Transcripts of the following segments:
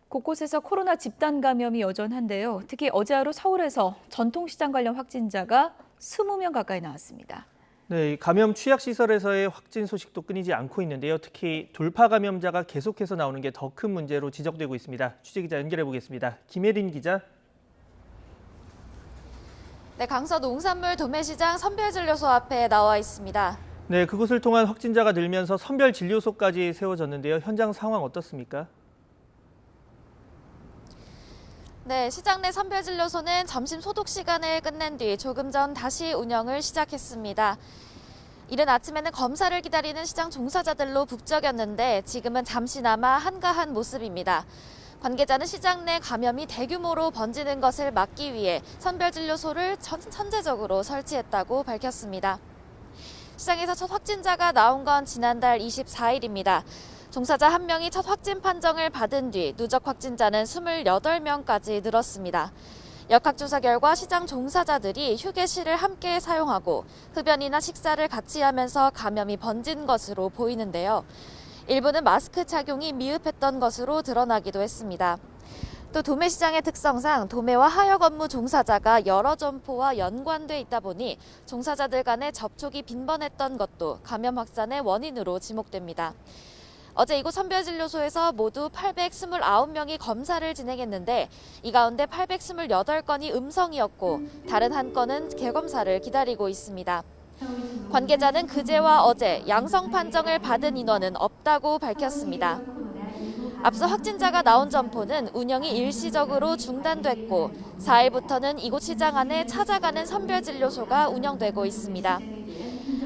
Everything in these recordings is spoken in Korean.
곳곳에서 코로나 집단 감염이 여전한데요. 특히 어제 하루 서울에서 전통시장 관련 확진자가 20명 가까이 나왔습니다. 네, 감염 취약시설에서의 확진 소식도 끊이지 않고 있는데요. 특히 돌파 감염자가 계속해서 나오는 게 더 큰 문제로 지적되고 있습니다. 취재기자 연결해 보겠습니다. 김혜린 기자. 네, 강서 농산물 도매시장 선별진료소 앞에 나와 있습니다. 네, 그곳을 통한 확진자가 늘면서 선별진료소까지 세워졌는데요. 현장 상황 어떻습니까? 네, 시장 내 선별진료소는 점심 소독 시간을 끝낸 뒤 조금 전 다시 운영을 시작했습니다. 이른 아침에는 검사를 기다리는 시장 종사자들로 북적였는데 지금은 잠시나마 한가한 모습입니다. 관계자는 시장 내 감염이 대규모로 번지는 것을 막기 위해 선별진료소를 선제적으로 설치했다고 밝혔습니다. 시장에서 첫 확진자가 나온 건 지난달 24일입니다. 종사자 1명이 첫 확진 판정을 받은 뒤 누적 확진자는 28명까지 늘었습니다. 역학조사 결과 시장 종사자들이 휴게실을 함께 사용하고 흡연이나 식사를 같이 하면서 감염이 번진 것으로 보이는데요. 일부는 마스크 착용이 미흡했던 것으로 드러나기도 했습니다. 또 도매시장의 특성상 도매와 하역 업무 종사자가 여러 점포와 연관돼 있다 보니 종사자들 간의 접촉이 빈번했던 것도 감염 확산의 원인으로 지목됩니다. 어제 이곳 선별진료소에서 모두 829명이 검사를 진행했는데 이 가운데 828건이 음성이었고 다른 한 건은 재검사를 기다리고 있습니다. 관계자는 그제와 어제 양성 판정을 받은 인원은 없다고 밝혔습니다. 앞서 확진자가 나온 점포는 운영이 일시적으로 중단됐고 4일부터는 이곳 시장 안에 찾아가는 선별진료소가 운영되고 있습니다.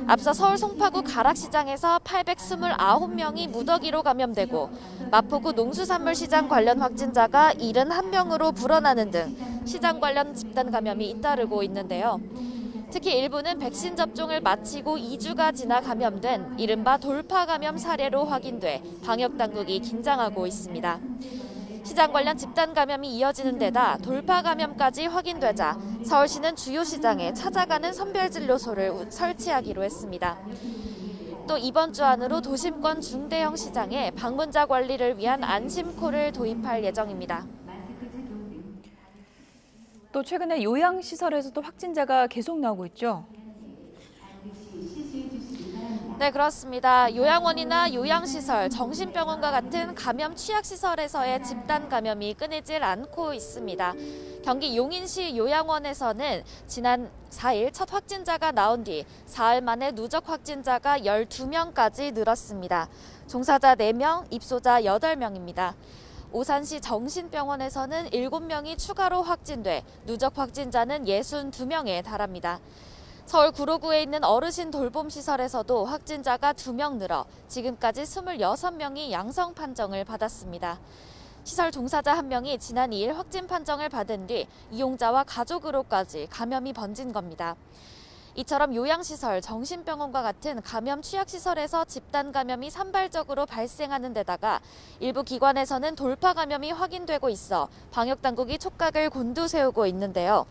앞서 서울 송파구 가락시장에서 829명이 무더기로 감염되고 마포구 농수산물시장 관련 확진자가 71명으로 불어나는 등 시장 관련 집단 감염이 잇따르고 있는데요. 특히 일부는 백신 접종을 마치고 2주가 지나 감염된 이른바 돌파 감염 사례로 확인돼 방역당국이 긴장하고 있습니다. 시장 관련 집단 감염이 이어지는 데다 돌파 감염까지 확인되자 서울시는 주요 시장에 찾아가는 선별진료소를 설치하기로 했습니다. 또 이번 주 안으로 도심권 중대형 시장에 방문자 관리를 위한 안심콜을 도입할 예정입니다. 또 최근에 요양시설에서도 확진자가 계속 나오고 있죠. 네, 그렇습니다. 요양원이나 요양시설, 정신병원과 같은 감염 취약시설에서의 집단 감염이 끊이질 않고 있습니다. 경기 용인시 요양원에서는 지난 4일 첫 확진자가 나온 뒤 사흘 만에 누적 확진자가 12명까지 늘었습니다. 종사자 4명, 입소자 8명입니다. 오산시 정신병원에서는 7명이 추가로 확진돼 누적 확진자는 62명에 달합니다. 서울 구로구에 있는 어르신 돌봄시설에서도 확진자가 2명 늘어 지금까지 26명이 양성 판정을 받았습니다. 시설 종사자 1명이 지난 2일 확진 판정을 받은 뒤 이용자와 가족으로까지 감염이 번진 겁니다. 이처럼 요양시설, 정신병원과 같은 감염 취약시설에서 집단 감염이 산발적으로 발생하는 데다가 일부 기관에서는 돌파 감염이 확인되고 있어 방역당국이 촉각을 곤두세우고 있는데요.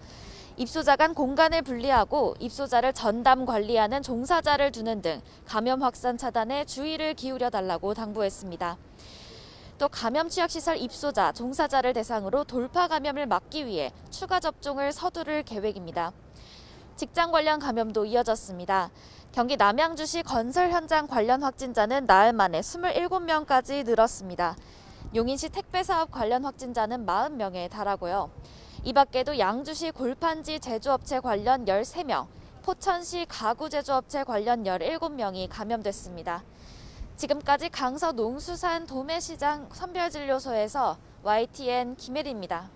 입소자 간 공간을 분리하고 입소자를 전담 관리하는 종사자를 두는 등 감염 확산 차단에 주의를 기울여 달라고 당부했습니다. 또 감염 취약시설 입소자, 종사자를 대상으로 돌파 감염을 막기 위해 추가 접종을 서두를 계획입니다. 직장 관련 감염도 이어졌습니다. 경기 남양주시 건설 현장 관련 확진자는 나흘 만에 27명까지 늘었습니다. 용인시 택배사업 관련 확진자는 40명에 달하고요. 이 밖에도 양주시 골판지 제조업체 관련 13명, 포천시 가구 제조업체 관련 17명이 감염됐습니다. 지금까지 강서 농수산 도매시장 선별진료소에서 YTN 김혜리입니다.